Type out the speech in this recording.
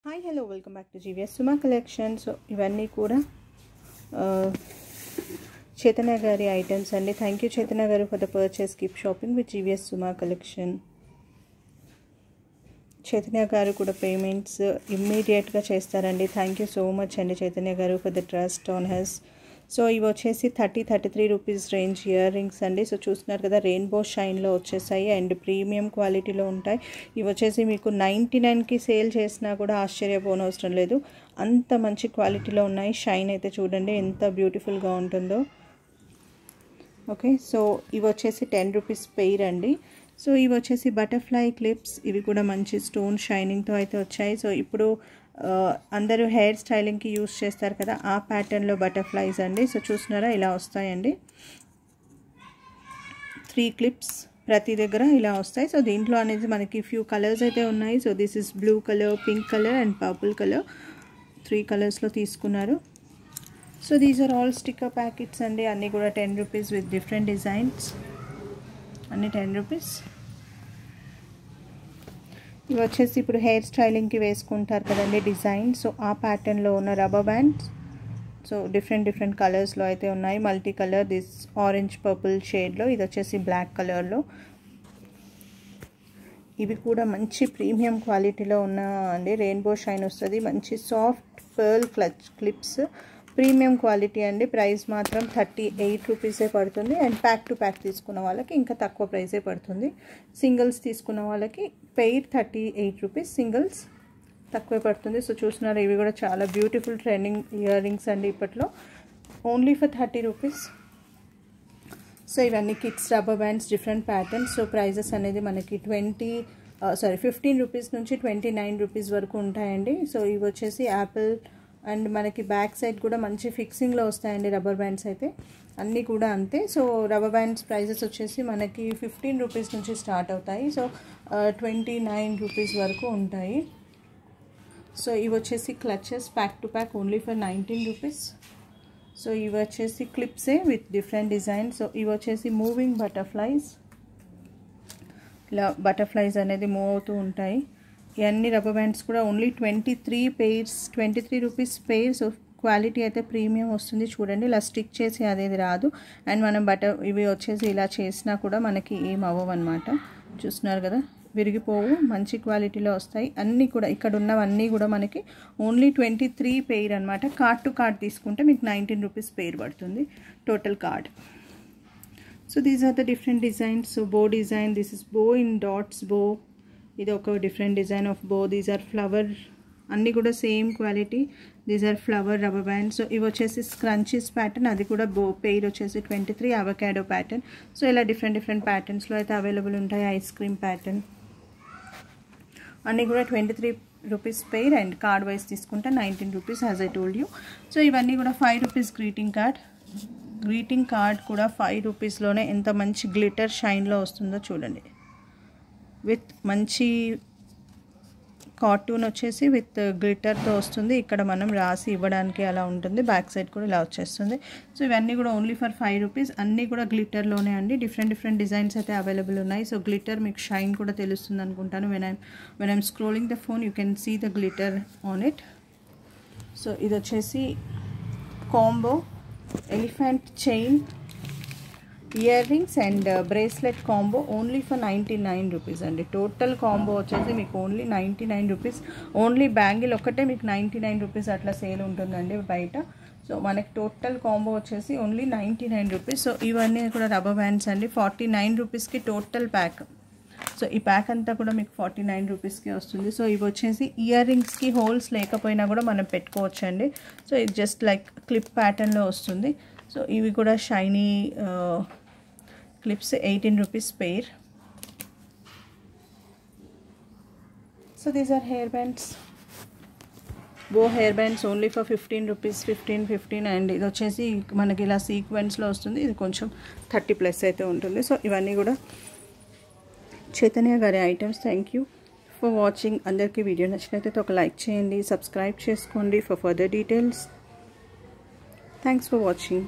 Hi hello welcome back to GVS Suma collection. So ఇవన్నీ కూడా చైతన్య గారి ఐటమ్స్ అండి. థ్యాంక్ యూ చైతన్య గారు for the purchase. Keep shopping with GVS Suma collection. Chaitanya గారు కూడా పేమెంట్స్ ఇమ్మీడియట్గా చేస్తారండి. థ్యాంక్ యూ సో మచ్ అండి చైతన్య గారు for the trust on his. So ఇవి వచ్చేసి 33 రూపీస్ రేంజ్ ఇయర్ రింగ్స్ అండి. సో చూస్తున్నారు కదా, రెయిన్బో షైన్లో వచ్చేసాయి అండ్ ప్రీమియం క్వాలిటీలో ఉంటాయి. ఇవి వచ్చేసి మీకు 99కి సేల్ చేసినా కూడా ఆశ్చర్యపోనవసరం లేదు, అంత మంచి క్వాలిటీలో ఉన్నాయి. షైన్ అయితే చూడండి ఎంత బ్యూటిఫుల్గా ఉంటుందో. ఓకే, సో ఇవి వచ్చేసి 10 రూపీస్ పెయిర్ అండి. సో ఇవి వచ్చేసి బటర్ఫ్లై క్లిప్స్. ఇవి కూడా మంచి స్టోన్ షైనింగ్తో అయితే వచ్చాయి. సో ఇప్పుడు అందరూ హెయిర్ స్టైలింగ్కి యూస్ చేస్తారు కదా, ఆ ప్యాటర్న్లో బటర్ఫ్లైస్ అండి. సో చూస్తున్నారా, ఇలా వస్తాయండి. 3 క్లిప్స్ ప్రతి దగ్గర ఇలా వస్తాయి. సో దీంట్లో అనేది మనకి ఫ్యూ కలర్స్ అయితే ఉన్నాయి. So this is blue colour, pink colour and purple colour. 3 కలర్స్లో తీసుకున్నారు. So these are all sticker packets అండి. అన్నీ కూడా 10 రూపీస్ విత్ డిఫరెంట్ డిజైన్స్. అన్నీ 10 రూపీస్. ఇవి వచ్చేసి ఇప్పుడు హెయిర్ స్టైలింగ్కి వేసుకుంటారు కదండి డిజైన్. సో ఆ ప్యాటర్న్లో ఉన్న రబ్బర్ బ్యాండ్స్. సో డిఫరెంట్ కలర్స్లో అయితే ఉన్నాయి. Multi colour, this orange purple షేడ్లో, ఇది వచ్చేసి బ్లాక్ కలర్లో. ఇవి కూడా మంచి ప్రీమియం క్వాలిటీలో ఉన్న అండి. రెయిన్బో షైన్ వస్తుంది. మంచి soft pearl clips, premium quality అండి. ప్రైస్ మాత్రం 38 రూపీసే పడుతుంది. అండ్ ప్యాక్ టు ప్యాక్ తీసుకున్న వాళ్ళకి ఇంకా తక్కువ ప్రైసే పడుతుంది. సింగిల్స్ తీసుకున్న వాళ్ళకి పెయిర్ 38 రూపీస్, సింగిల్స్ తక్కువే పడుతుంది. సో చూస్తున్నారు, ఇవి కూడా చాలా బ్యూటిఫుల్ ట్రెండింగ్ ఇయర్ రింగ్స్ అండి ఇప్పట్లో. Only for 30 rupees. సో ఇవన్నీ kids rubber bands, different patterns. So prices అనేది మనకి 15 రూపీస్ నుంచి 29 రూపీస్ వరకు ఉంటాయండి. సో ఇవి వచ్చేసి యాపిల్ అండ్ మనకి బ్యాక్ సైడ్ కూడా మంచి ఫిక్సింగ్లో వస్తాయండి రబ్బర్ బ్యాండ్స్ అయితే. అన్నీ కూడా అంతే. సో రబ్బర్ బ్యాండ్స్ ప్రైజెస్ వచ్చేసి మనకి 15 రూపీస్ నుంచి స్టార్ట్ అవుతాయి. సో 29 రూపీస్ వరకు ఉంటాయి. సో ఇవి వచ్చేసి clutches pack to pack only for 19 rupees. So ఇవి వచ్చేసి క్లిప్సే విత్ డిఫరెంట్ డిజైన్. సో ఇవి వచ్చేసి మూవింగ్ బటర్ఫ్లైస్. ఇలా బటర్ఫ్లైస్ అనేది మూవ్ అవుతూ ఉంటాయి. ఇవన్నీ రబ్బర్ బ్యాండ్స్ కూడా only 23 pairs, 23 rupees pair. So quality అయితే ప్రీమియం వస్తుంది. చూడండి, ఇలా స్టిక్ చేసి అదేది రాదు. అండ్ మనం ఇవి వచ్చేసి ఇలా చేసినా కూడా మనకి ఏం అవ్వవు అనమాట. చూస్తున్నారు కదా, విరిగిపోవు, మంచి క్వాలిటీలో వస్తాయి. అన్నీ కూడా ఇక్కడ ఉన్నవన్నీ కూడా మనకి ఓన్లీ 23 పెయిర్ అనమాట. కార్డ్ టు కార్డ్ తీసుకుంటే మీకు 19 రూపీస్ పెయిర్ పడుతుంది total card. So these are the different designs. So bow design, this is bow in dots bow. ఇది ఒక different design of bow. These are flower, అన్నీ కూడా same quality. These are flower rubber band. So ఇవి వచ్చేసి scrunchies pattern, అది కూడా బో. Pair వచ్చేసి 23. Avocado pattern. సో ఇలా డిఫరెంట్ ప్యాటర్న్స్లో అయితే అవైలబుల్ ఉంటాయి. ఐస్ క్రీమ్ ప్యాటర్న్ అన్నీ కూడా 23 rupees pair. And card wise తీసుకుంటే 19 rupees as I told you. So ఇవన్నీ కూడా 5 rupees greeting card. Greeting card కూడా 5 రూపీస్లోనే ఎంత మంచి గ్లిటర్ షైన్లో వస్తుందో చూడండి. విత్ మంచి కార్టూన్ వచ్చేసి విత్ గ్లిటర్తో వస్తుంది. ఇక్కడ మనం రాసి ఇవ్వడానికి అలా ఉంటుంది. బ్యాక్ సైడ్ కూడా ఇలా వచ్చేస్తుంది. సో ఇవన్నీ కూడా ఓన్లీ ఫర్ 5 రూపీస్. అన్నీ కూడా గ్లిటర్లోనే అండి. డిఫరెంట్ డిజైన్స్ అయితే అవైలబుల్ ఉన్నాయి. సో గ్లిటర్ మీకు షైన్ కూడా తెలుస్తుంది అనుకుంటాను. When I'm scrolling the phone you can see the glitter on it. So ఇది వచ్చేసి combo elephant chain ear rings and bracelet combo only for 99 rupees అండి. టోటల్ కాంబో వచ్చేసి మీకు ఓన్లీ 99 రూపీస్. ఓన్లీ బ్యాంగిల్ ఒక్కటే మీకు 99 రూపీస్ అట్లా sale ఉంటుందండి బయట. సో మనకి టోటల్ కాంబో వచ్చేసి ఓన్లీ 99 రూపీస్. సో ఇవన్నీ కూడా రబ్బర్ బ్యాండ్స్ అండి. 49 రూపీస్కి టోటల్ ప్యాక్. సో ఈ ప్యాక్ అంతా కూడా మీకు 49 రూపీస్కి వస్తుంది. సో ఇవి వచ్చేసి ఇయర్ రింగ్స్కి హోల్స్ లేకపోయినా కూడా మనం పెట్టుకోవచ్చు అండి. సో ఇది జస్ట్ లైక్ క్లిప్ ప్యాటర్న్లో వస్తుంది. సో ఇవి కూడా shiny clips 18 rupees pair. So these are hair bands, bow hair bands only for 15 rupees. 15. And ఇది వచ్చేసి మనకి ఇలా సీక్వెన్స్లో వస్తుంది. ఇది కొంచెం 30+ అయితే ఉంటుంది. సో ఇవన్నీ కూడా చైతన్య గారి items. Thank you for watching. అందరికీ వీడియో నచ్చినట్లయితే ఒక లైక్ చేయండి, సబ్స్క్రైబ్ చేసుకోండి for further details. Thanks for watching.